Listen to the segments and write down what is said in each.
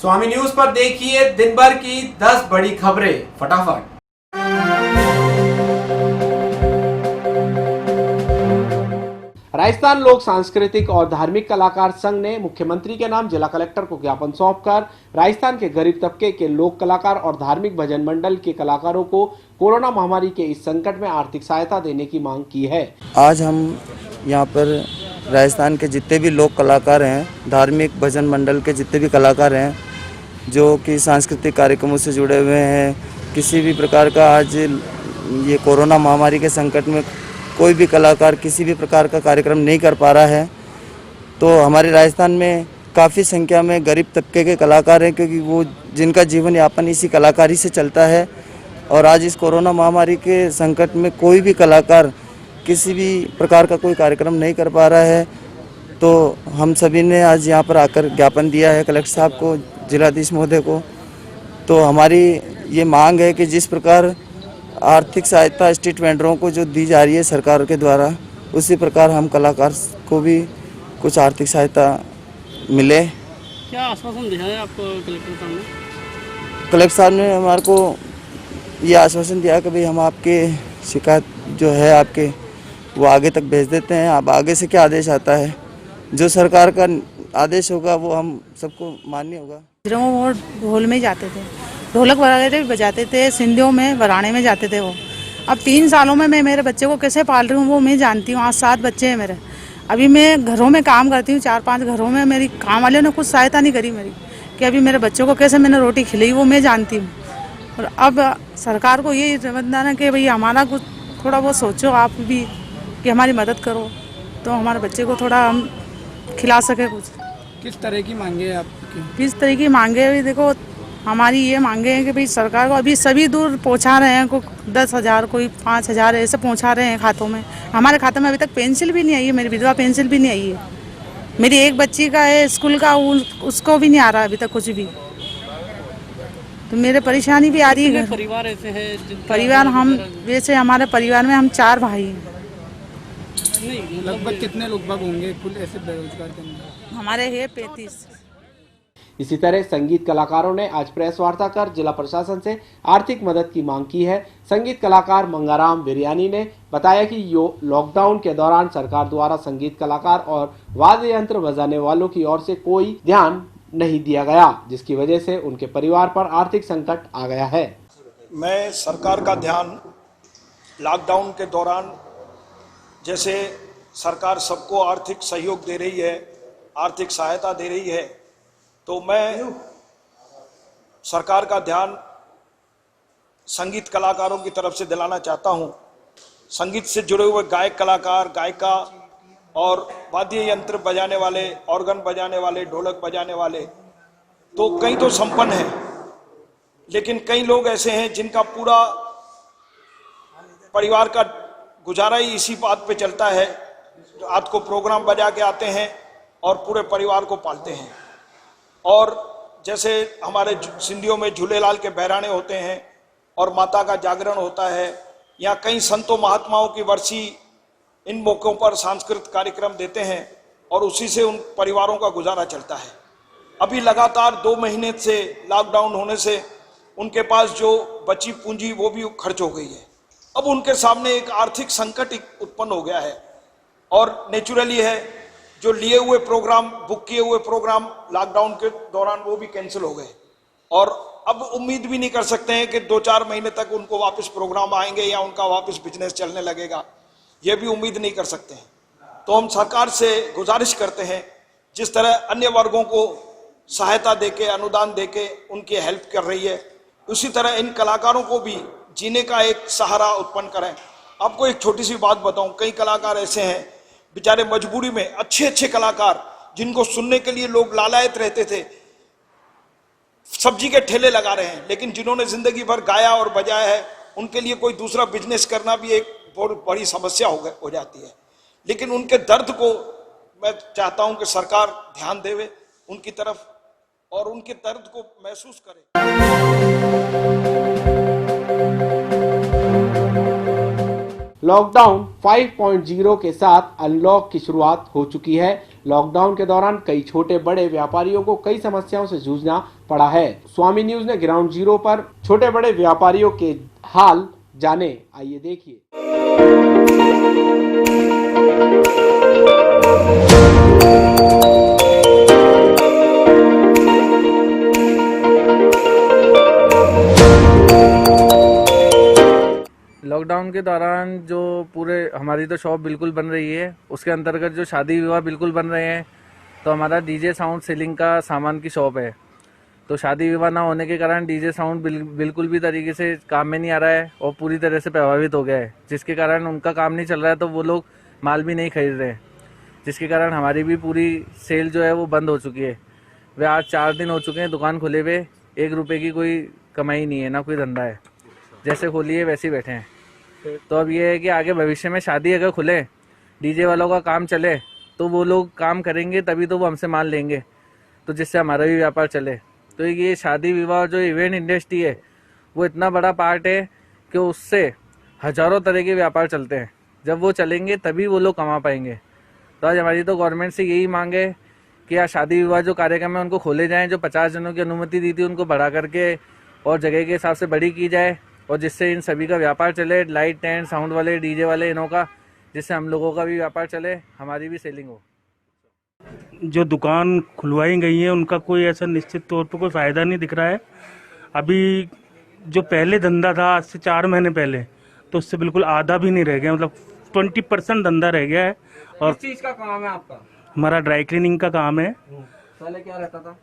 स्वामी news पर देखिए दिन भर की 10 बड़ी खबरें फटाफट। राजस्थान लोक सांस्कृतिक और धार्मिक कलाकार संघ ने मुख्यमंत्री के नाम जिला कलेक्टर को ज्ञापन सौंपकर राजस्थान के गरीब तबके के लोक कलाकार और धार्मिक भजन मंडल के कलाकारों को कोरोना महामारी के इस संकट में आर्थिक सहायता देने की मांग की है। आज हम यहाँ पर राजस्थान के जितने भी लोक कलाकार हैं, धार्मिक भजन मंडल के जितने भी कलाकार हैं जो कि सांस्कृतिक कार्यक्रमों से जुड़े हुए हैं, किसी भी प्रकार का आज ये कोरोना महामारी के संकट में कोई भी कलाकार किसी भी प्रकार का कार्यक्रम नहीं कर पा रहा है, तो हमारे राजस्थान में काफ़ी संख्या में गरीब तबके के कलाकार हैं, क्योंकि वो जिनका जीवन यापन इसी कलाकारी से चलता है। और आज इस कोरोना महामारी के संकट में कोई भी कलाकार किसी भी प्रकार का कोई कार्यक्रम नहीं कर पा रहा है, तो हम सभी ने आज यहाँ पर आकर ज्ञापन दिया है कलेक्टर साहब को, जिलाधीश महोदय को। तो हमारी ये मांग है कि जिस प्रकार आर्थिक सहायता स्ट्रीट वेंडरों को जो दी जा रही है सरकार के द्वारा, उसी प्रकार हम कलाकार को भी कुछ आर्थिक सहायता मिले। क्या आश्वासन दिया है आपको कलेक्टर साहब ने? कलेक्टर साहब ने हमारे को ये आश्वासन दिया कि भाई हम आपके शिकायत जो है आपके वो आगे तक भेज देते हैं। अब आगे से क्या आदेश आता है, जो सरकार का आदेश होगा वो हम सबको मान्य होगा। वो ढोल में जाते थे, ढोलक वगैरह भी बजाते थे, सिंधियों में वराणे में जाते थे वो। अब 3 सालों में मैं मेरे बच्चे को कैसे पाल रही हूँ वो मैं जानती हूँ। आज 7 बच्चे हैं मेरे। अभी मैं घरों में काम करती हूँ, 4-5 घरों में मेरी काम वाले ने कुछ सहायता नहीं करी मेरी, कि अभी मेरे बच्चों को कैसे मैंने रोटी खिलाई वो मैं जानती हूँ। और अब सरकार को ये निवेदन है कि भाई हमारा कुछ थोड़ा बहुत सोचो आप भी, कि हमारी मदद करो तो हमारे बच्चे को थोड़ा हम खिला सके कुछ। किस तरह की मांगे है आपकी? किस तरह की मांगे है? देखो हमारी ये मांगे हैं कि भाई सरकार को अभी सभी दूर पहुंचा रहे हैं, कोई 10,000 कोई 5,000 ऐसे पहुंचा रहे हैं खातों में। हमारे खाते में अभी तक पेंसिल भी नहीं आई है, मेरी विधवा पेंसिल भी नहीं आई है। मेरी एक बच्ची का है स्कूल का, उसको भी नहीं आ रहा अभी तक कुछ भी। तो मेरे परेशानी भी आ रही है। परिवार ऐसे है? परिवार हम वैसे हमारे परिवार में हम 4 भाई हैं। नहीं, लगभग कितने लोग होंगे कुल ऐसे बेरोजगार के अंदर? हमारे है 35। इसी तरह संगीत कलाकारों ने आज प्रेस वार्ता कर जिला प्रशासन से आर्थिक मदद की मांग की है। संगीत कलाकार मंगाराम बिरयानी ने बताया कि लॉकडाउन के दौरान सरकार द्वारा संगीत कलाकार और वाद्य यंत्र बजाने वालों की ओर से कोई ध्यान नहीं दिया गया, जिसकी वजह से उनके परिवार पर आर्थिक संकट आ गया है। मैं सरकार का ध्यान लॉकडाउन के दौरान जैसे सरकार सबको आर्थिक सहयोग दे रही है, आर्थिक सहायता दे रही है, तो मैं सरकार का ध्यान संगीत कलाकारों की तरफ से दिलाना चाहता हूं। संगीत से जुड़े हुए गायक कलाकार, गायिका और वाद्य यंत्र बजाने वाले, ऑर्गन बजाने वाले, ढोलक बजाने वाले, तो कई तो संपन्न हैं, लेकिन कई लोग ऐसे हैं जिनका पूरा परिवार का गुजारा ही इसी बात पे चलता है। रात को प्रोग्राम बजा के आते हैं और पूरे परिवार को पालते हैं। और जैसे हमारे सिंधियों में झूलेलाल के बहराने होते हैं और माता का जागरण होता है, या कई संतों महात्माओं की वर्षी इन मौक़ों पर सांस्कृतिक कार्यक्रम देते हैं और उसी से उन परिवारों का गुजारा चलता है। अभी लगातार 2 महीने से लॉकडाउन होने से उनके पास जो बची पूंजी वो भी खर्च हो गई है। अब उनके सामने एक आर्थिक संकट उत्पन्न हो गया है और नेचुरली है, जो लिए हुए प्रोग्राम, बुक किए हुए प्रोग्राम लॉकडाउन के दौरान वो भी कैंसिल हो गए और अब उम्मीद भी नहीं कर सकते हैं कि 2-4 महीने तक उनको वापस प्रोग्राम आएंगे या उनका वापस बिजनेस चलने लगेगा, ये भी उम्मीद नहीं कर सकते हैं। तो हम सरकार से गुजारिश करते हैं, जिस तरह अन्य वर्गों को सहायता देके, अनुदान देके उनकी हेल्प कर रही है, उसी तरह इन कलाकारों को भी जीने का एक सहारा उत्पन्न करें। आपको एक छोटी सी बात बताऊं, कई कलाकार ऐसे हैं बेचारे मजबूरी में, अच्छे कलाकार जिनको सुनने के लिए लोग लालायत रहते थे, सब्जी के ठेले लगा रहे हैं, लेकिन जिन्होंने जिंदगी भर गाया और बजाया है उनके लिए कोई दूसरा बिजनेस करना भी एक बहुत बड़ी समस्या हो जाती है। लेकिन उनके दर्द को मैं चाहता हूं कि सरकार ध्यान देवे उनकी तरफ और उनके दर्द को महसूस करे। लॉकडाउन 5.0 के साथ अनलॉक की शुरुआत हो चुकी है। लॉकडाउन के दौरान कई छोटे बड़े व्यापारियों को कई समस्याओं से जूझना पड़ा है। स्वामी न्यूज ने ग्राउंड जीरो पर छोटे बड़े व्यापारियों के हाल जाने, आइए देखिए। लॉकडाउन के दौरान जो पूरे हमारी तो शॉप बिल्कुल बन रही है, उसके अंतर्गत जो शादी विवाह बिल्कुल बन रहे हैं। तो हमारा डीजे साउंड सेलिंग का सामान की शॉप है, तो शादी विवाह ना होने के कारण डीजे साउंड बिल्कुल भी तरीके से काम में नहीं आ रहा है और पूरी तरह से प्रभावित हो गया है, जिसके कारण उनका काम नहीं चल रहा है, तो वो लोग माल भी नहीं खरीद रहे हैं, जिसके कारण हमारी भी पूरी सेल जो है वो बंद हो चुकी है। वे आज 4 दिन हो चुके हैं दुकान खोले हुए, 1 रुपये की कोई कमाई नहीं है, ना कोई धंधा है, जैसे खोली है वैसे ही बैठे हैं। तो अब ये है कि आगे भविष्य में शादी अगर खुले, डीजे वालों का काम चले, तो वो लोग काम करेंगे तभी तो वो हमसे माल लेंगे, तो जिससे हमारा भी व्यापार चले। तो ये शादी विवाह जो इवेंट इंडस्ट्री है वो इतना बड़ा पार्ट है कि उससे हजारों तरह के व्यापार चलते हैं, जब वो चलेंगे तभी वो लोग कमा पाएंगे। तो आज हमारी तो गवर्नमेंट से यही मांग है कि आज शादी विवाह जो कार्यक्रम है उनको खोले जाएँ, जो 50 जनों की अनुमति दी थी उनको बढ़ा करके और जगह के हिसाब से बड़ी की जाए, और जिससे इन सभी का व्यापार चले, लाइट टेंट साउंड वाले डीजे वाले इनों का, जिससे हम लोगों का भी व्यापार चले, हमारी भी सेलिंग हो। जो दुकान खुलवाई गई है उनका कोई ऐसा निश्चित तौर पर कोई फ़ायदा नहीं दिख रहा है। अभी जो पहले धंधा था आज से 4 महीने पहले, तो उससे बिल्कुल आधा भी नहीं रह गया, मतलब 20% धंधा रह गया है। और किस चीज का काम है आपका? हमारा ड्राई क्लीनिंग का काम है। पहले क्या रहता था?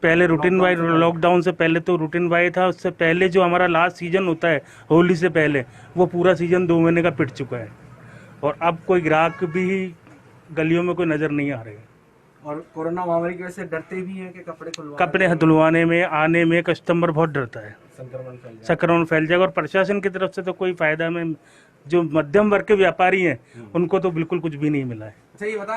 पहले रूटीन वाई, लॉकडाउन से पहले तो रूटीन वाई था, उससे पहले जो हमारा लास्ट सीजन होता है होली से पहले, वो पूरा सीजन 2 महीने का पिट चुका है, और अब कोई ग्राहक भी गलियों में कोई नज़र नहीं आ रहे हैं। और कोरोना महामारी की वजह से डरते भी हैं कि कपड़े धुलवाने में, आने में कस्टमर बहुत डरता है, संक्रमण फैल जाएगा। और प्रशासन की तरफ से तो कोई फायदा में, जो मध्यम वर्ग के व्यापारी हैं उनको तो बिल्कुल कुछ भी नहीं मिला है। अच्छा, ये बता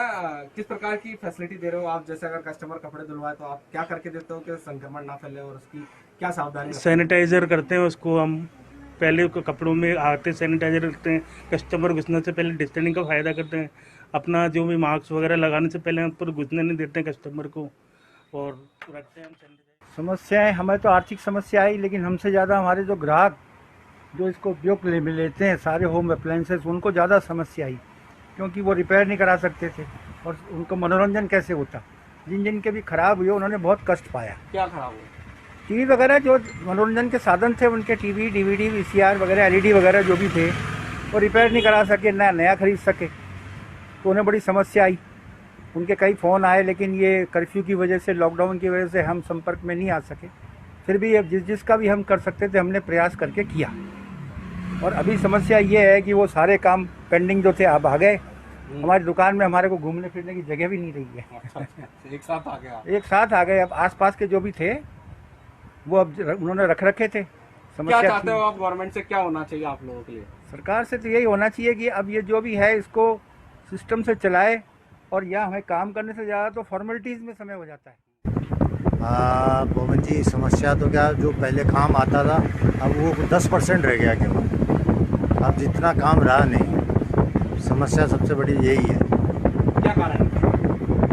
किस प्रकार की फैसिलिटी दे रहे हो आप? जैसे अगर कस्टमर कपड़े धुलवाए तो आप क्या करके देते हो कि संक्रमण ना फैले, और उसकी क्या सावधानी? सैनिटाइजर करते हैं उसको हम, पहले कपड़ों में आते सैनिटाइजर रखते हैं, कस्टमर घुसने से पहले डिस्टेंसिंग का फायदा करते हैं, अपना जो भी मास्क वगैरह लगाने से पहले हम पर घुसने नहीं देते हैं कस्टमर को, और रखते हैं हम। समस्याएं हमें तो आर्थिक समस्या आई, लेकिन हमसे ज़्यादा हमारे जो ग्राहक जो इसको उपयोग लेते हैं सारे होम अप्लायंसेस, उनको ज़्यादा समस्या आई, क्योंकि वो रिपेयर नहीं करा सकते थे और उनको मनोरंजन कैसे होता। जिन के भी ख़राब हुए उन्होंने बहुत कष्ट पाया। क्या खराब हुआ? टीवी वगैरह जो मनोरंजन के साधन थे उनके, टीवी, डीवीडी, वीसीआर वगैरह, एलईडी वगैरह जो भी थे, वो रिपेयर नहीं करा सके, नया खरीद सके, तो उन्हें बड़ी समस्या आई। उनके कई फ़ोन आए, लेकिन ये कर्फ्यू की वजह से, लॉकडाउन की वजह से हम संपर्क में नहीं आ सके। फिर भी अब जिसका भी हम कर सकते थे हमने प्रयास करके किया। और अभी समस्या ये है कि वो सारे काम पेंडिंग जो थे अब आ गए। हमारी दुकान में हमारे को घूमने फिरने की जगह भी नहीं रही है। एक साथ आ गया? एक साथ आ गए। अब आसपास के जो भी थे वो अब उन्होंने रख रखे थे। क्या चाहते हो आप गवर्नमेंट से, क्या होना चाहिए आप लोगों के लिए? सरकार से तो यही होना चाहिए कि अब ये जो भी है इसको सिस्टम से चलाए, और यह हमें काम करने से ज़्यादा तो फॉर्मेलिटीज़ में समय हो जाता है। पवन जी, समस्या तो क्या, जो पहले काम आता था अब वो 10% रह गया केवल, अब जितना काम रहा नहीं। समस्या सबसे बड़ी यही है। क्या कारण?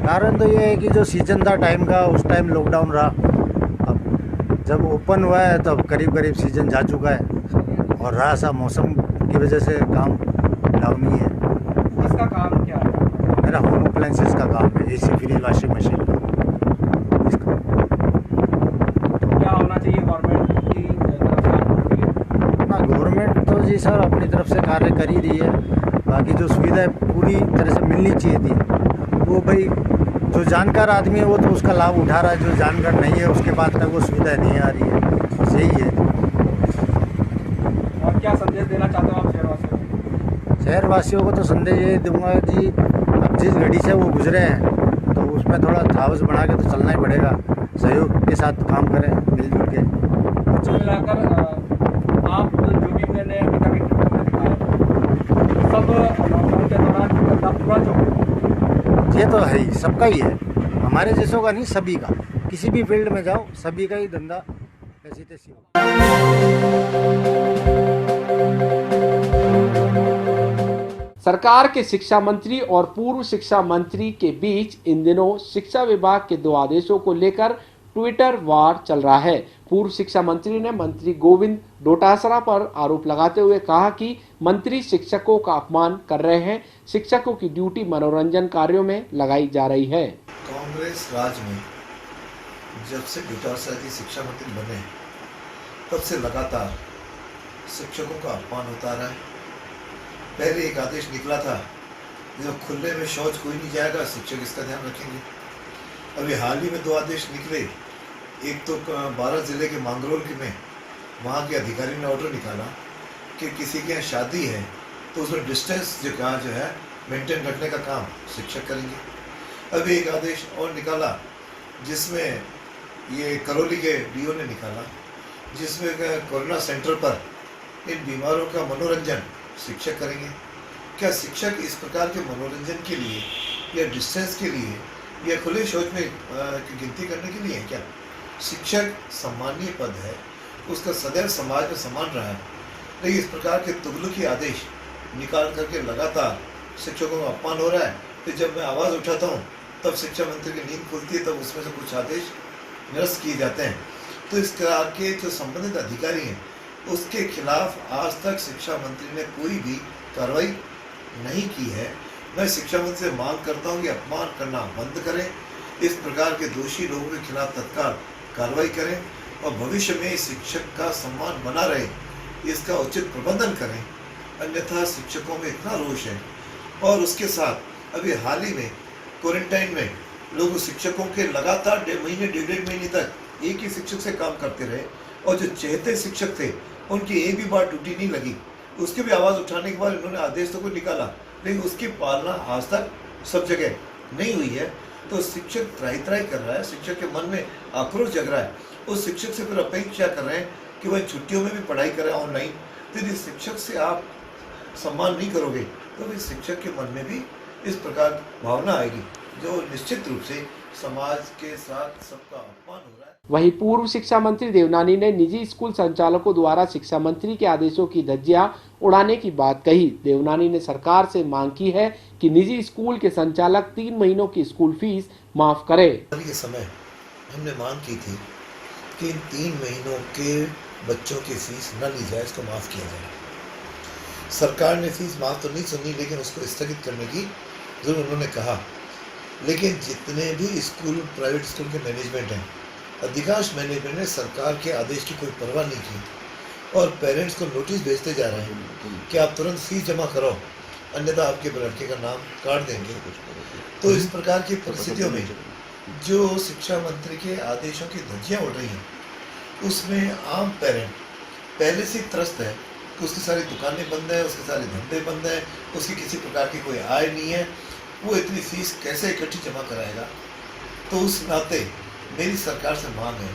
कारण तो ये है कि जो सीजन था टाइम का, उस टाइम लॉकडाउन रहा। अब जब ओपन हुआ है तब करीब सीजन जा चुका है, और रहा सा मौसम की वजह से काम डाउन ही है। इसका काम क्या है? मेरा होम अप्लायंसेस का काम है, एसी, फ्रिज, वॉशिंग मशीन का। क्या होना चाहिए गवर्नमेंट की तरफ से आपके लिए? ना, गवर्नमेंट तो जी सर अपनी तरफ से कार्य कर ही रही है, बाकी जो सुविधाएं पूरी तरह से मिलनी चाहिए थी वो भाई जो जानकार आदमी है वो तो उसका लाभ उठा रहा है, जो जानकार नहीं है उसके पास तक वो सुविधाएं नहीं आ रही है। बस यही है। और क्या संदेश देना चाहते हो आप शहरवासियों को? शहरवासियों को तो संदेश ये दूंगा जी, अब जिस घड़ी से वो गुजरे हैं तो उसमें थोड़ा थावस बना के तो चलना ही पड़ेगा, सहयोग के साथ काम करें मिलजुल के। कुछ मिलाकर आप जो भी मैंने अभी तक इंटरव्यू में दिखाया, सब लॉकडाउन के दौरान धंधा पूरा चौक, ये तो है ही, सबका ही है, हमारे जैसों का नहीं, सभी का। किसी भी फील्ड में जाओ सभी का ही धंधा ऐसी तैसी हो। सरकार के शिक्षा मंत्री और पूर्व शिक्षा मंत्री के बीच इन दिनों शिक्षा विभाग के 2 आदेशों को लेकर ट्विटर वार चल रहा है। पूर्व शिक्षा मंत्री ने मंत्री गोविंद डोटासरा पर आरोप लगाते हुए कहा कि मंत्री शिक्षकों का अपमान कर रहे हैं। शिक्षकों की ड्यूटी मनोरंजन कार्यों में लगाई जा रही है। कांग्रेस राज में जब से डोटासरा जी शिक्षा मंत्री बने तब से लगातार शिक्षकों का अपमान होता रहा है। पहले एक आदेश निकला था, जब खुले में शौच कोई नहीं जाएगा, शिक्षक इसका ध्यान रखेंगे। अभी हाल ही में 2 आदेश निकले। एक तो 12 जिले के मांगरोल में वहाँ के अधिकारी ने ऑर्डर निकाला कि किसी के यहाँ शादी है तो उसमें डिस्टेंस जो है मेंटेन रखने का काम शिक्षक करेंगे। अभी एक आदेश और निकाला जिसमें ये करौली के डीओ ने निकाला, जिसमें कोरोना सेंटर पर इन बीमारों का मनोरंजन शिक्षक करेंगे। क्या शिक्षक इस प्रकार के मनोरंजन के लिए या डिस्टेंस के लिए या खुले शौच में गिनती करने के लिए है क्या? शिक्षक सम्मानीय पद है, उसका सदैव समाज में सम्मान रहा है, लेकिन इस प्रकार के तुगलकी आदेश निकाल करके लगातार शिक्षकों का अपमान हो रहा है। तो जब मैं आवाज़ उठाता हूँ तब शिक्षा मंत्री की नींद खुलती है, तब उसमें से कुछ आदेश निरस्त किए जाते हैं। तो इस प्रकार के जो संबंधित अधिकारी हैं उसके खिलाफ आज तक शिक्षा मंत्री ने कोई भी कार्रवाई नहीं की है। मैं शिक्षा मंत्री से मांग करता हूं कि अपमान करना बंद करें, इस प्रकार के दोषी लोगों के खिलाफ तत्काल कार्रवाई करें और भविष्य में शिक्षक का सम्मान बना रहे, इसका उचित प्रबंधन करें। अन्यथा शिक्षकों में इतना रोष है। और उसके साथ अभी हाल ही में क्वारंटाइन में लोग शिक्षकों के लगातार 1.5 महीने तक एक ही शिक्षक से काम करते रहे और जो चहेते शिक्षक थे उनकी एक भी बार ड्यूटी नहीं लगी। उसकी भी आवाज़ उठाने के बाद इन्होंने आदेश तो कोई निकाला, लेकिन उसकी पालना आज तक सब जगह नहीं हुई है। तो शिक्षक त्राही कर रहा है, शिक्षक के मन में आक्रोश जग रहा है। उस शिक्षक से फिर अपेक्षा कर रहे हैं कि वह छुट्टियों में भी पढ़ाई करें ऑनलाइन। तो यदि शिक्षक से आप सम्मान नहीं करोगे तो फिर शिक्षक के मन में भी इस प्रकार भावना आएगी, जो निश्चित रूप से समाज के साथ सबका अपमान हो रहा है। वहीं पूर्व शिक्षा मंत्री देवनानी ने निजी स्कूल संचालकों द्वारा शिक्षा मंत्री के आदेशों की धज्जियां उड़ाने की बात कही। देवनानी ने सरकार से मांग की है कि निजी स्कूल के संचालक 3 महीनों की स्कूल फीस माफ करें। के समय हमने मांग की थी कि इन 3 महीनों के बच्चों की फीस न ली जाए, इसको माफ किया जाए। सरकार ने फीस माफ तो नहीं सुनी, लेकिन उसको स्थगित करने की जरूर उन्होंने कहा। लेकिन जितने भी स्कूल, प्राइवेट स्कूल के मैनेजमेंट हैं, अधिकांश मैनेजमेंट ने सरकार के आदेश की कोई परवाह नहीं की और पेरेंट्स को नोटिस भेजते जा रहे हैं कि आप तुरंत फीस जमा करो, अन्यथा आपके लड़के का नाम काट देंगे। तो इस प्रकार की परिस्थितियों में जो शिक्षा मंत्री के आदेशों की धज्जियां उड़ रही हैं, उसमें आम पेरेंट पहले से त्रस्त है कि उसकी सारी दुकानें बंद हैं, उसके सारे धंधे बंद हैं, उसकी किसी प्रकार की कोई आय नहीं है, वो इतनी फीस कैसे इकट्ठी जमा कराएगा। तो उस नाते मेरी सरकार से मांग है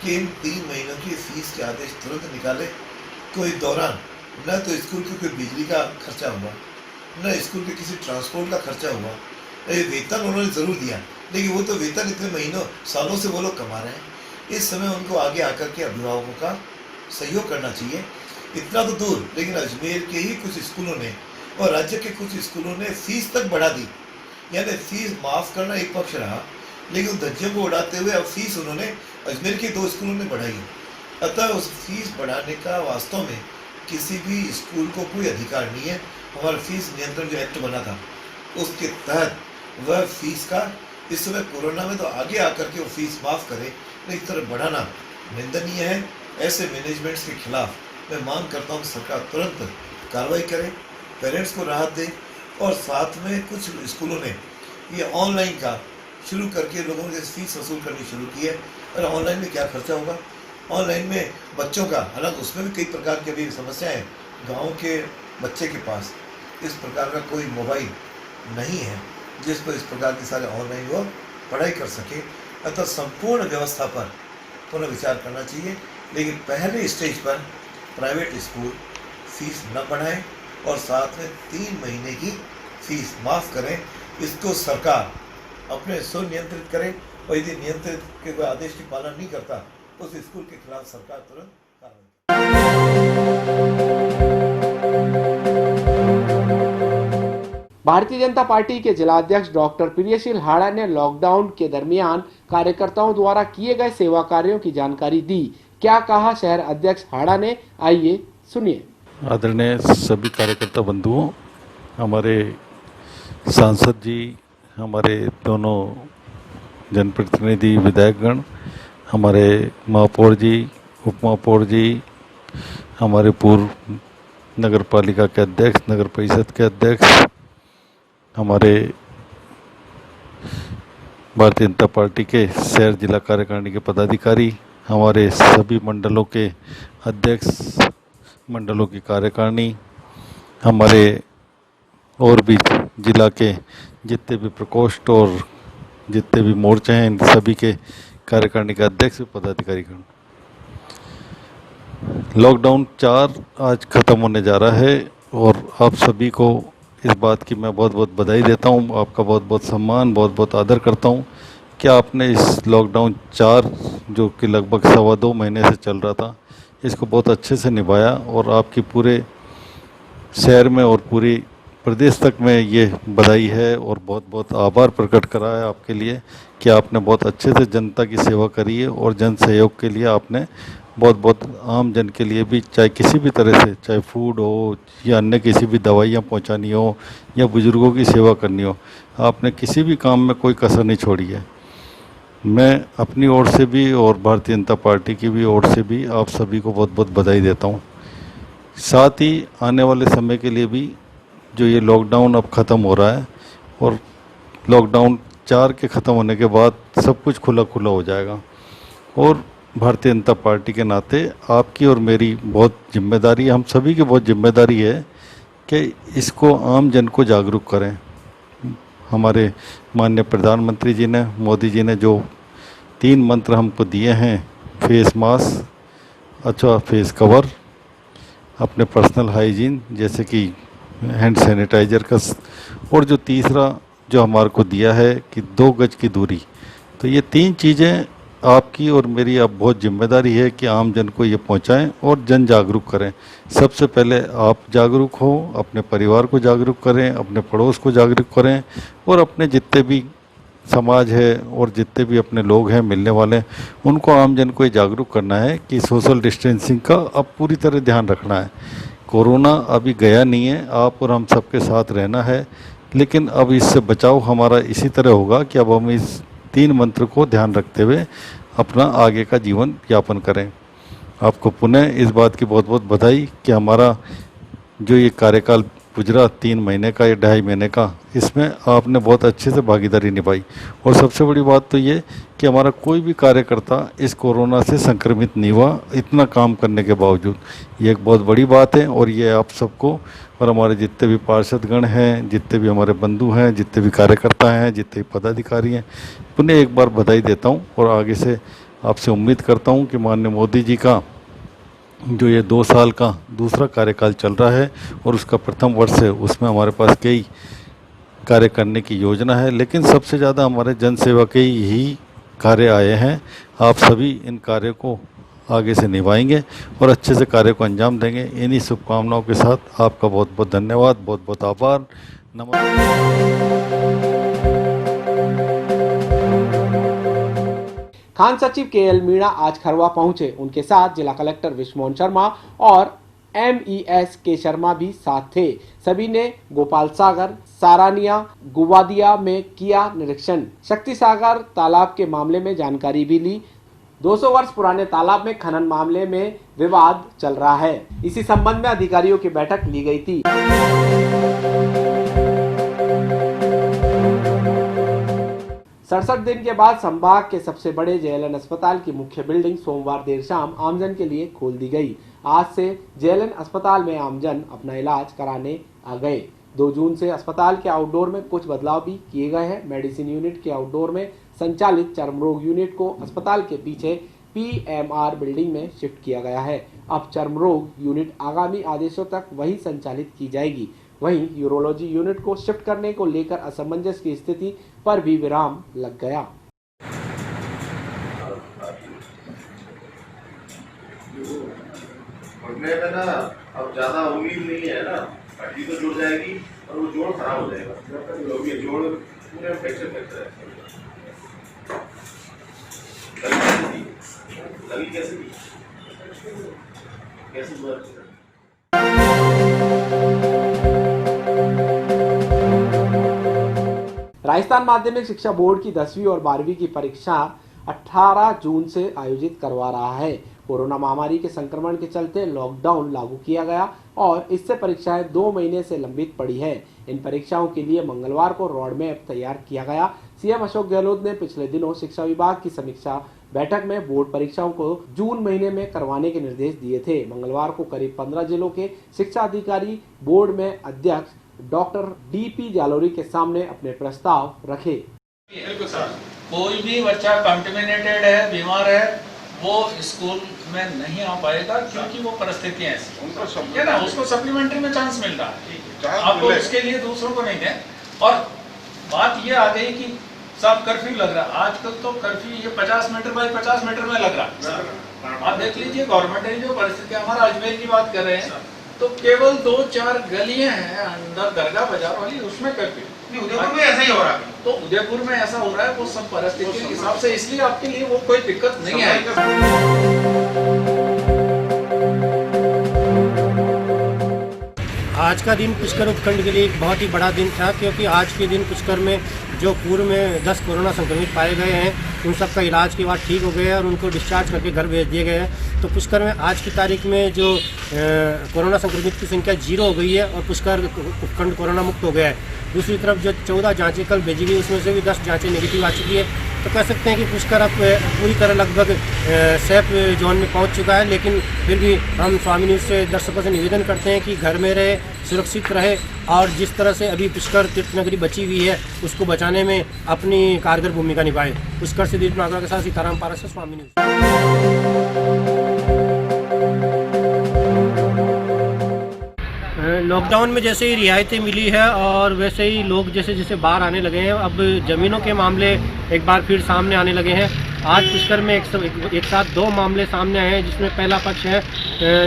कि इन 3 महीनों की फीस के आदेश तुरंत निकाले। कोई दौरान न तो स्कूल की कोई बिजली का खर्चा हुआ, न स्कूल के किसी ट्रांसपोर्ट का खर्चा हुआ। वेतन उन्होंने ज़रूर दिया, लेकिन वो तो वेतन इतने महीनों सालों से वो लोग कमा रहे हैं। इस समय उनको आगे आकर के अभिभावकों का सहयोग करना चाहिए। इतना तो दूर, लेकिन अजमेर के ही कुछ स्कूलों ने और राज्य के कुछ स्कूलों ने फीस तक बढ़ा दी। यानी फीस माफ़ करना एक पक्ष रहा, लेकिन धज्जियों को उड़ाते हुए अब फीस उन्होंने अजमेर के 2 स्कूलों ने बढ़ाई। अतः उस फीस बढ़ाने का वास्तव में किसी भी स्कूल को कोई अधिकार नहीं है। हमारा फीस नियंत्रण जो एक्ट बना था उसके तहत वह फीस का इस समय कोरोना में तो आगे आकर के वो फीस माफ़ करे, लेकिन इस तरह बढ़ाना निंदनीय है। ऐसे मैनेजमेंट्स के खिलाफ मैं मांग करता हूँ सरकार तुरंत कार्रवाई करे, पेरेंट्स को राहत दे। और साथ में कुछ स्कूलों ने ये ऑनलाइन का शुरू करके लोगों ने फीस वसूल करनी शुरू की है। और ऑनलाइन में क्या खर्चा होगा? ऑनलाइन में बच्चों का, हालांकि उसमें भी कई प्रकार की अभी समस्याएं हैं। गाँव के बच्चे के पास इस प्रकार का कोई मोबाइल नहीं है जिस पर इस प्रकार की सारे ऑनलाइन वो पढ़ाई कर सके। अतः संपूर्ण व्यवस्था पर पुनः विचार करना चाहिए, लेकिन पहले स्टेज पर प्राइवेट स्कूल फीस न बढ़ाएं और साथ में 3 महीने की फीस माफ़ करें। इसको सरकार अपने सुनियंत्रित करे और यदि नियंत्रित के कोई आदेश की पालना नहीं करता उस स्कूल के खिलाफ सरकार तुरंत कार्रवाई करे। भारतीय जनता पार्टी के जिला अध्यक्ष डॉक्टर प्रियशील हाड़ा ने लॉकडाउन के दरमियान कार्यकर्ताओं द्वारा किए गए सेवा कार्यों की जानकारी दी। क्या कहा शहर अध्यक्ष हाड़ा ने, आइए सुनिए। आदरणीय सभी कार्यकर्ता बंधुओं, हमारे सांसद जी, हमारे दोनों जनप्रतिनिधि विधायकगण, हमारे महापौर जी, उप महापौर जी, हमारे पूर्व नगर पालिका के अध्यक्ष, नगर परिषद के अध्यक्ष, हमारे भारतीय जनता पार्टी के शहर जिला कार्यकारिणी के पदाधिकारी, हमारे सभी मंडलों के अध्यक्ष, मंडलों की कार्यकारिणी, हमारे और भी जिला के जितने भी प्रकोष्ठ और जितने भी मोर्चे हैं, इन सभी के कार्यकारिणी के अध्यक्ष पदाधिकारीगण। लॉकडाउन 4 आज ख़त्म होने जा रहा है और आप सभी को इस बात की मैं बहुत बहुत बधाई देता हूँ, आपका बहुत बहुत सम्मान, बहुत बहुत आदर करता हूँ कि आपने इस लॉकडाउन 4 जो कि लगभग 2.25 महीने से चल रहा था, इसको बहुत अच्छे से निभाया और आपकी पूरे शहर में और पूरी प्रदेश तक में ये बधाई है और बहुत बहुत आभार प्रकट करा है आपके लिए कि आपने बहुत अच्छे से जनता की सेवा करी है और जन सहयोग के लिए आपने बहुत बहुत आम जन के लिए भी, चाहे किसी भी तरह से, चाहे फूड हो या अन्य किसी भी दवाइयाँ पहुँचानी हो या बुज़ुर्गों की सेवा करनी हो, आपने किसी भी काम में कोई कसर नहीं छोड़ी है। मैं अपनी ओर से भी और भारतीय जनता पार्टी की भी ओर से भी आप सभी को बहुत बहुत बधाई देता हूँ। साथ ही आने वाले समय के लिए भी जो ये लॉकडाउन अब ख़त्म हो रहा है और लॉकडाउन 4 के ख़त्म होने के बाद सब कुछ खुला खुला हो जाएगा और भारतीय जनता पार्टी के नाते आपकी और मेरी बहुत जिम्मेदारी, हम सभी की बहुत जिम्मेदारी है कि इसको आम जन को जागरूक करें। हमारे माननीय प्रधानमंत्री जी ने, मोदी जी ने जो 3 मंत्र हमको दिए हैं, फेस मास्क, अच्छा फेस कवर, अपने पर्सनल हाइजीन जैसे कि हैंड सैनिटाइजर का, और जो तीसरा जो हमारे को दिया है कि 2 गज की दूरी। तो ये 3 चीज़ें आपकी और मेरी अब बहुत जिम्मेदारी है कि आम जन को ये पहुंचाएं और जन जागरूक करें। सबसे पहले आप जागरूक हो, अपने परिवार को जागरूक करें, अपने पड़ोस को जागरूक करें और अपने जितने भी समाज है और जितने भी अपने लोग हैं मिलने वाले, उनको आम जन को ये जागरूक करना है कि सोशल डिस्टेंसिंग का अब पूरी तरह ध्यान रखना है। कोरोना अभी गया नहीं है, आप और हम सबके साथ रहना है, लेकिन अब इससे बचाव हमारा इसी तरह होगा कि अब हम इस 3 मंत्र को ध्यान रखते हुए अपना आगे का जीवन यापन करें। आपको पुनः इस बात की बहुत बहुत बधाई कि हमारा जो ये कार्यकाल गुजरा 3 महीने का या 2.5 महीने का, इसमें आपने बहुत अच्छे से भागीदारी निभाई और सबसे बड़ी बात तो ये कि हमारा कोई भी कार्यकर्ता इस कोरोना से संक्रमित नहीं हुआ, इतना काम करने के बावजूद। ये एक बहुत बड़ी बात है और ये आप सबको और हमारे जितने भी पार्षदगण हैं, जितने भी हमारे बंधु हैं, जितने भी कार्यकर्ता हैं, जितने भी पदाधिकारी हैं, पुनः एक बार बधाई देता हूँ और आगे से आपसे उम्मीद करता हूँ कि माननीय मोदी जी का जो ये 2 साल का दूसरा कार्यकाल चल रहा है और उसका प्रथम वर्ष है, उसमें हमारे पास कई कार्य करने की योजना है, लेकिन सबसे ज़्यादा हमारे जन सेवा के ही कार्य आए हैं। आप सभी इन कार्यों को आगे से निभाएंगे और अच्छे से कार्य को अंजाम देंगे। इन्हीं शुभकामनाओं के साथ आपका बहुत बहुत धन्यवाद, बहुत बहुत आभार, नमस्कार। खान सचिव केएल मीणा आज खरवा पहुंचे। उनके साथ जिला कलेक्टर विश्वमोहन शर्मा और MES के शर्मा भी साथ थे। सभी ने गोपाल सागर, सारानिया, गुवादिया में किया निरीक्षण। शक्ति सागर तालाब के मामले में जानकारी भी ली। 200 वर्ष पुराने तालाब में खनन मामले में विवाद चल रहा है। इसी संबंध में अधिकारियों की बैठक ली गई थी। 67 दिन के बाद संभाग के सबसे बड़े JLN अस्पताल की मुख्य बिल्डिंग सोमवार देर शाम आमजन के लिए खोल दी गई। आज से JLN अस्पताल में आमजन अपना इलाज कराने आ गए। 2 जून से अस्पताल के आउटडोर में कुछ बदलाव भी किए गए हैं। मेडिसिन यूनिट के आउटडोर में संचालित चर्म रोग यूनिट को अस्पताल के पीछे PMR बिल्डिंग में शिफ्ट किया गया है। अब चर्म रोग यूनिट आगामी आदेशों तक वही संचालित की जाएगी। वहीं यूरोलॉजी यूनिट को शिफ्ट करने को लेकर असमंजस की स्थिति पर भी विराम लग गया। बढ़ने में ना अब ज्यादा उम्मीद नहीं है ना, हड्डी तो जुड़ जाएगी और वो जोड़ खराब हो जाएगा, जो भी जोड़ पूरे फ्रैक्चर है। लगी कैसे दी? कैसे हुआ? राजस्थान माध्यमिक शिक्षा बोर्ड की 10वीं और 12वीं की परीक्षा 18 जून से आयोजित करवा रहा है। कोरोना महामारी के संक्रमण के चलते लॉकडाउन लागू किया गया और इससे परीक्षाएं 2 महीने से लंबित पड़ी है। इन परीक्षाओं के लिए मंगलवार को रोड मैप तैयार किया गया। सीएम अशोक गहलोत ने पिछले दिनों शिक्षा विभाग की समीक्षा बैठक में बोर्ड परीक्षाओं को जून महीने में करवाने के निर्देश दिए थे। मंगलवार को करीब 15 जिलों के शिक्षा अधिकारी बोर्ड में अध्यक्ष डॉक्टर डीपी जालोरी के सामने अपने प्रस्ताव रखे। कोई भी बच्चा कंटेमिनेटेड है, बीमार है, वो स्कूल में नहीं आ पाएगा क्योंकि वो परिस्थितियां ऐसी है ना, उसको सप्लीमेंट्री में चांस मिल रहा है, आपको उसके लिए दूसरों को नहीं दें। और बात ये आ गई कि सब कर्फ्यू लग रहा है, आजकल तो कर्फ्यू ये 50 मीटर बाई 50 मीटर में लग रहा है। आप देख लीजिए गवर्नमेंट ने जो परिस्थिति, हमारा अजमेर की बात कर रहे हैं तो केवल 2-4 गलियां हैं अंदर दरगाह बाजार वाली, उसमें कर्फ्यू। उदयपुर में ऐसा ही हो रहा है, तो उदयपुर में ऐसा हो रहा है, वो सब परिस्थिति के हिसाब से, इसलिए आपके लिए वो कोई दिक्कत नहीं आएगी। आज का दिन पुष्कर उपखंड के लिए एक बहुत ही बड़ा दिन था, क्योंकि आज के दिन पुष्कर में जो पूर्व में 10 कोरोना संक्रमित पाए गए हैं उन सब का इलाज के बाद ठीक हो गए और उनको डिस्चार्ज करके घर भेज दिए गए हैं। तो पुष्कर में आज की तारीख में जो कोरोना संक्रमित की संख्या 0 हो गई है और पुष्कर उपखंड कोरोना मुक्त हो गया है। दूसरी तरफ जो 14 जाँचें कल भेजी गई उसमें से भी 10 जाँचें नेगेटिव आ चुकी है। तो कह सकते हैं कि पुष्कर अब पूरी तरह लगभग सेफ जोन में पहुंच चुका है। लेकिन फिर भी हम स्वामी न्यूज़ से दर्शकों से निवेदन करते हैं कि घर में रहे, सुरक्षित रहे और जिस तरह से अभी पुष्कर तीर्थ नगरी बची हुई है उसको बचाने में अपनी कारगर भूमिका निभाए। पुष्कर से दीप नागरा के साथ सीताराम पारस से स्वामी न्यूज़। लॉकडाउन में जैसे ही रियायतें मिली है और वैसे ही लोग जैसे जैसे बाहर आने लगे हैं, अब ज़मीनों के मामले एक बार फिर सामने आने लगे हैं। आज पुष्कर में एक साथ 2 मामले सामने आए हैं, जिसमें पहला पक्ष है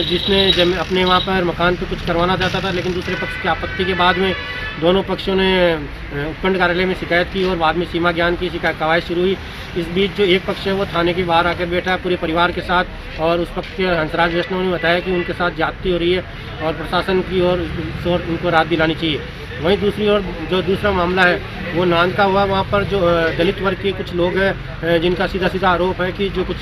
जिसने अपने वहाँ पर मकान पे कुछ करवाना चाहता था, लेकिन दूसरे पक्ष की आपत्ति के बाद में दोनों पक्षों ने उपखंड कार्यालय में शिकायत की और बाद में सीमा ज्ञान की कवायद शुरू हुई। इस बीच जो एक पक्ष है वो थाने के बाहर आकर बैठा है पूरे परिवार के साथ और उस पक्ष के हंसराज वैष्णव ने बताया कि उनके साथ ज्यादती हो रही है और प्रशासन की ओर उनको राहत दिलानी चाहिए। वहीं दूसरी ओर जो दूसरा मामला है वो नांद का हुआ। वहाँ पर जो दलित वर्ग के कुछ लोग हैं जिनका सीधा सीधा आरोप है कि जो कुछ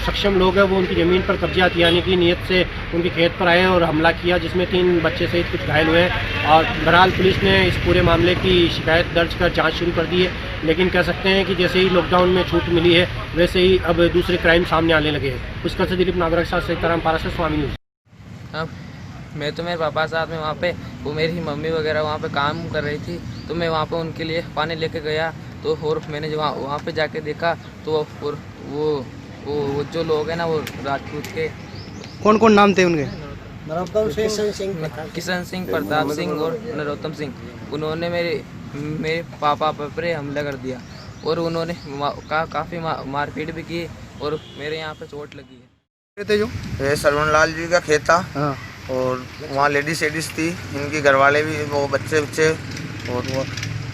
सक्षम लोग हैं वो उनकी ज़मीन पर कब्जा हथियाने की नीयत से उनके खेत पर आए और हमला किया, जिसमें 3 बच्चे सहित कुछ घायल हुए हैं। और बहरहाल पुलिस ने इस पूरे मामले की शिकायत दर्ज कर जाँच शुरू कर दी है। लेकिन कह सकते हैं कि जैसे ही लॉकडाउन में छूट मिली है वैसे ही अब दूसरे क्राइम सामने आने लगे हैं। पुष्कर से दिलीप नागरा के साथ सीताराम पारस स्वामी न्यूज़। मैं तो मेरे पापा साथ में वहाँ पे, वो मेरी मम्मी वगैरह वहाँ पे काम कर रही थी, तो मैं वहाँ पे उनके लिए पानी लेके गया। तो और मैंने जो वहाँ पे जाके देखा तो और वो जो लोग हैं ना वो राजपूत के। कौन कौन नाम थे उनके? किशन सिंह, प्रताप सिंह और नरोत्तम सिंह। उन्होंने मेरे पापा पर हमला कर दिया और उन्होंने काफ़ी मारपीट भी की और मेरे यहाँ पे चोट लगी है। ये सरवण लाल जी का खेत था और वहाँ लेडीज थी, इनकी घरवाले भी, वो बच्चे और वो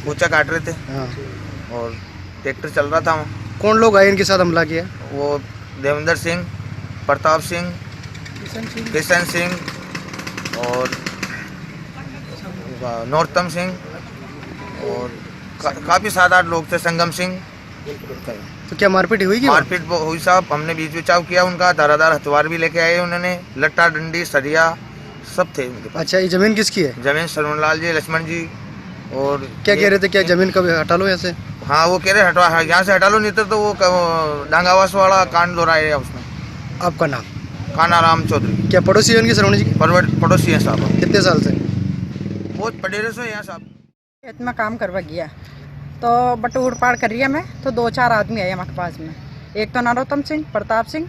कूचा काट रहे थे और ट्रैक्टर चल रहा था वहाँ। कौन लोग आए इनके साथ हमला किया? वो देवेंद्र सिंह, प्रताप सिंह, किशन सिंह और नरोत्तम सिंह और काफ़ी 7-8 लोग थे, संगम सिंह। तो क्या मारपीट हुई? मारपीट हुई साहब, हमने बीच बचाव किया उनका, धारादार हथियार भी लेके आए उन्होंने, लट्टा डंडी सरिया सब थे उनके पास। अच्छा, ये जमीन किसकी है? जमीन सरवण लाल जी, लक्ष्मण जी। और क्या कह रहे थे, क्या जमीन कभी हटा लो ऐसे? हाँ, वो कह रहे हटवा, यहाँ से हटा लो, नहीं तो वो डांगावास वाला कांड दोहराया है उसमें। आपका नाम? काना राम चौधरी। क्या पड़ोसी है उनकी सरवण जी? पड़ोसी हैं साहब। कितने साल से? बहुत पडेरे से यहाँ साहब। खेत में काम करवा गया तो बटूर पाड़ कर रही है मैं, तो 2-4 आदमी आए हमारे पास में। एक तो नरोत्तम सिंह, प्रताप सिंह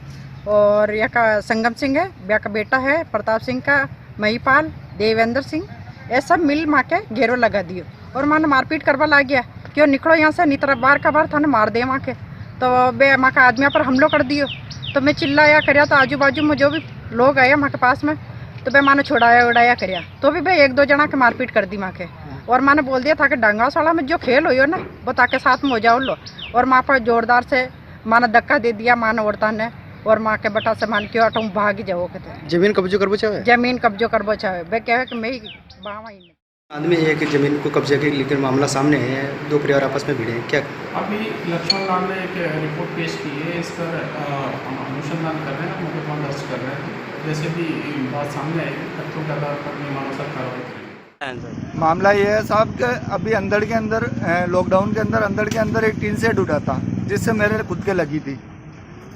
और एक संगम सिंह है, ब्याह का बेटा है प्रताप सिंह का, महिपाल, देवेंद्र सिंह, ये सब मिल माँ के घेरो लगा दियो और माँ मारपीट करवा ला गया। क्यों निकलो यहाँ से, नहीं तरह बार का बार था ना मार दे माँ के। तो बे माँ का आदमियों पर हमलो कर दियो। तो मैं चिल्लाया करया तो आजू बाजू में जो भी लोग आए माँ के पास में तो भाई माने छुड़ाया उड़ाया करया, तो भी भाई 1-2 जना के मारपीट कर दी माँ के। और माने बोल दिया था कि डंगा साला में जो खेल हुई हो ना वो ताके साथ में हो जाओ लो। और माँ पर जोरदार से माने धक्का दे दिया माने औरता ने, और माँ के बटा से मान क्यों अटूम भागी जाओ कहते। जमीन कब्जो करबो चाहे, जमीन कब्जो करबो चाहे, वे कहे कि मैं ही बावा ही नहीं। आदमी एक जमीन को कब्जे के लेकर मामला सामने है, 2 परिवार आपस में भिड़े हैं, क्या अभी लक्ष्मण लाल ने एक रिपोर्ट पेश की है, इस पर हम अनुसंधान कर रहे हैं, मुकदमा दर्ज कर रहे हैं। जैसे भी बात सामने आएगी तथ्यों के आधार पर नियमानुसार कार्रवाई करेंगे। मामला ये है साहब कि अभी अंदर के अंदर लॉकडाउन के अंदर एक टीन सेट उठा था जिससे मेरे खुद के लगी थी।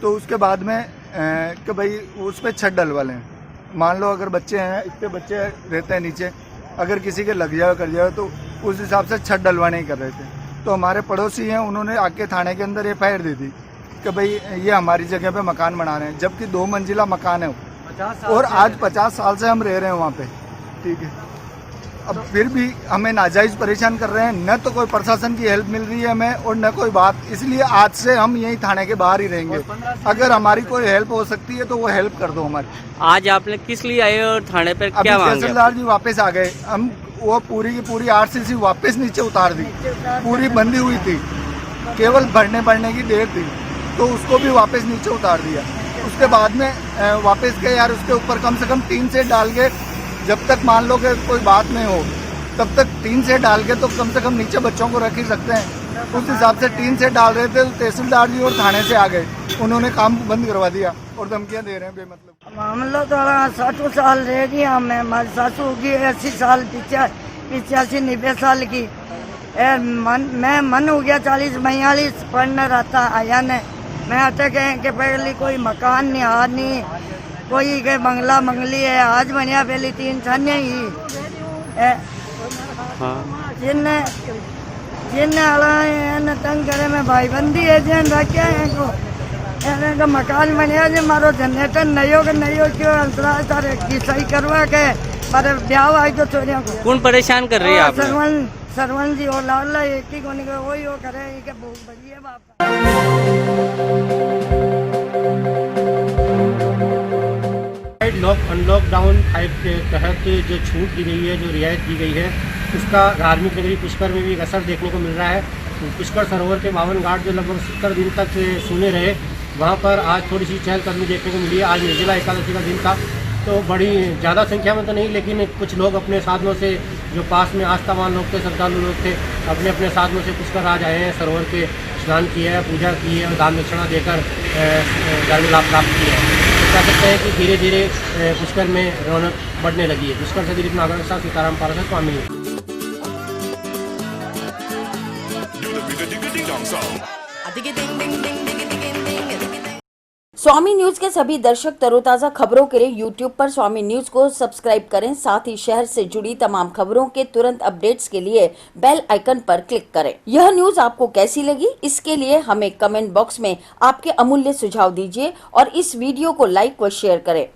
तो उसके बाद में कि भाई उस पर छत डलवा लें, मान लो अगर बच्चे हैं, इस पर बच्चे रहते हैं नीचे, अगर किसी के लग जाए कर जाए तो उस हिसाब से छत डलवाने ही कर रहे थे। तो हमारे पड़ोसी हैं, उन्होंने आके थाने के अंदर FIR दे दी कि भाई ये हमारी जगह पे मकान बना रहे हैं, जबकि 2 मंजिला मकान है और आज 50 साल से हम रह रहे हैं वहाँ पे, ठीक है। अब फिर भी हमें नाजायज़ परेशान कर रहे हैं, न तो कोई प्रशासन की हेल्प मिल रही है हमें और न कोई बात, इसलिए आज से हम यही थाने के बाहर ही रहेंगे। अगर हमारी कोई हेल्प हो सकती है तो वो हेल्प कर दो हमारी। आज आपने किस लिए आए और थाने पर क्या मांगे? तहसीलदार जी वापस आ गए, हम वो पूरी की पूरी RCC वापस नीचे उतार दी, पूरी बंदी हुई थी, केवल भरने की देर थी, तो उसको भी वापस नीचे उतार दिया। उसके बाद में वापस गए यार, उसके ऊपर कम से कम 3 सेट डाल के, जब तक मान लो कि कोई बात नहीं हो तब तक 3 सेट डाल के तो कम से कम नीचे बच्चों को रख ही सकते हैं। उस हिसाब से 3 सेट डाल रहे थे, तो तहसीलदार जी और थाने से आ गए, उन्होंने काम बंद करवा दिया और धमकियां दे रहे हैं बेमतलब। मामला तो 60 साल रह गई, हमें हमारी सासू होगी 80 साल, 85-90 साल की। मैं मन हो गया 40-42 पढ़ने रहता आया ने, मैं आते कहें कि पहले कोई मकान नहीं, हार नहीं, कोई के बंगला मंगली है, आज बढ़िया पहली 3 छाने ही जिन आला तंग करे में भाई बंदी है जन रखे हैं को मकान बनया जो मारो जनरेटर नहीं हो क्यों अंतराल तारे की सही करवा के पर ब्याह आई तो छोरियों को कौन परेशान कर रही है आप? सरवन जी और लाला एक ही कोनी को वही हो करे के भूख बजी है बाप। लॉक अनलॉक डाउन टाइप के तहत जो छूट दी गई है, जो रियायत दी गई है, उसका धार्मिक नगरी पुष्कर में भी एक असर देखने को मिल रहा है। पुष्कर सरोवर के 52 घाट जो लगभग 70 दिन तक सुने रहे, वहाँ पर आज थोड़ी सी चहलकदमी देखने को मिली है। आज निर्जला एकादशी का दिन था, तो बड़ी ज़्यादा संख्या में तो नहीं, लेकिन कुछ लोग अपने साधनों से, जो पास में आस्थावान लोग थे, श्रद्धालु लोग थे, अपने अपने साधनों से पुष्कर आज आए हैं, सरोवर के स्नान किया है, पूजा की है और दान दक्षिणा देकर धर्म लाभ प्राप्त किया है। कह सकते हैं कि धीरे धीरे पुष्कर में रौनक बढ़ने लगी है। पुष्कर से दिलीप नागर के साथ सीताराम पारस, स्वामी। स्वामी न्यूज के सभी दर्शक तरोताजा खबरों के लिए यूट्यूब पर स्वामी न्यूज को सब्सक्राइब करें। साथ ही शहर से जुड़ी तमाम खबरों के तुरंत अपडेट्स के लिए बेल आइकन पर क्लिक करें। यह न्यूज आपको कैसी लगी, इसके लिए हमें कमेंट बॉक्स में आपके अमूल्य सुझाव दीजिए और इस वीडियो को लाइक व शेयर करें।